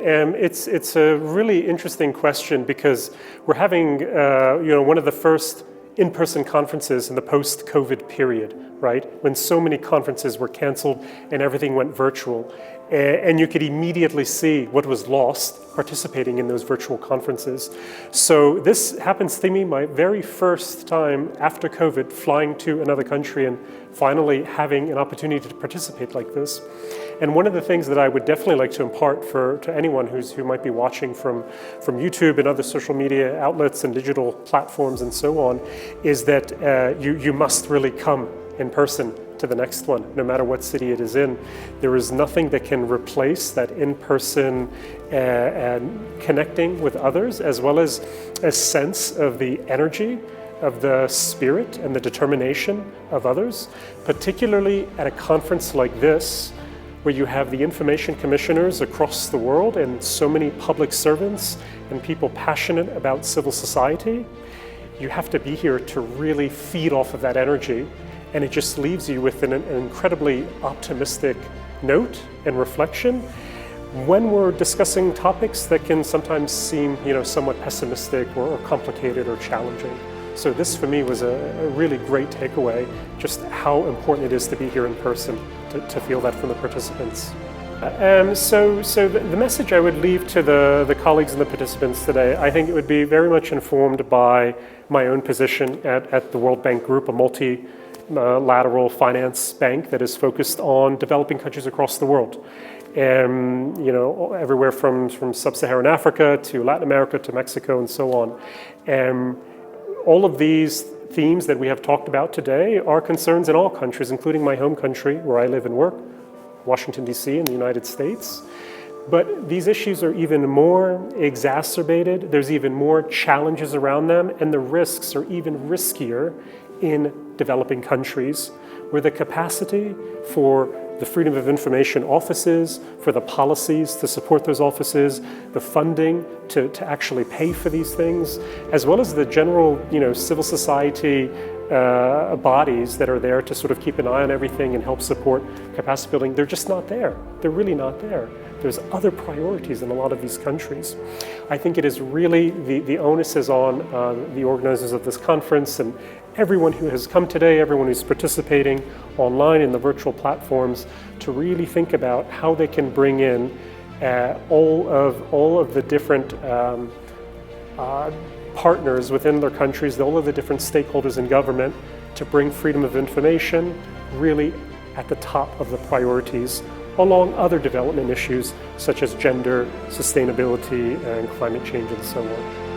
It's a really interesting question because we're having one of the first in-person conferences in the post-COVID period, right? When so many conferences were canceled and everything went virtual. And you could immediately see what was lost participating in those virtual conferences. So this happens to me my very first time after COVID flying to another country and finally having an opportunity to participate like this. And one of the things that I would definitely like to impart to anyone who might be watching from YouTube and other social media outlets and digital platforms and so on is that you must really come in person to the next one, no matter what city it is in. There is nothing that can replace that in-person connecting with others, as well as a sense of the energy, of the spirit and the determination of others, particularly at a conference like this, where you have the information commissioners across the world and so many public servants and people passionate about civil society. You have to be here to really feed off of that energy, and it just leaves you with an incredibly optimistic note and reflection when we're discussing topics that can sometimes seem, somewhat pessimistic or complicated or challenging. So this for me was a really great takeaway, just how important it is to be here in person, to feel that from the participants. So the message I would leave to the colleagues and the participants today, I think it would be very much informed by my own position at the World Bank Group, a multilateral finance bank that is focused on developing countries across the world. Everywhere from sub-Saharan Africa to Latin America to Mexico and so on. All of these themes that we have talked about today are concerns in all countries, including my home country where I live and work, Washington, D.C. in the United States. But these issues are even more exacerbated. There's even more challenges around them, and the risks are even riskier in developing countries, where the capacity for the Freedom of Information offices, for the policies to support those offices, the funding to actually pay for these things, as well as the general civil society bodies that are there to sort of keep an eye on everything and help support capacity building, they're just not there. They're really not there. There's other priorities in a lot of these countries. I think it is really, the onus is on the organizers of this conference and everyone who has come today, everyone who's participating online in the virtual platforms, to really think about how they can bring in all of the different partners within their countries, all of the different stakeholders in government, to bring freedom of information really at the top of the priorities, along other development issues such as gender, sustainability, and climate change, and so on.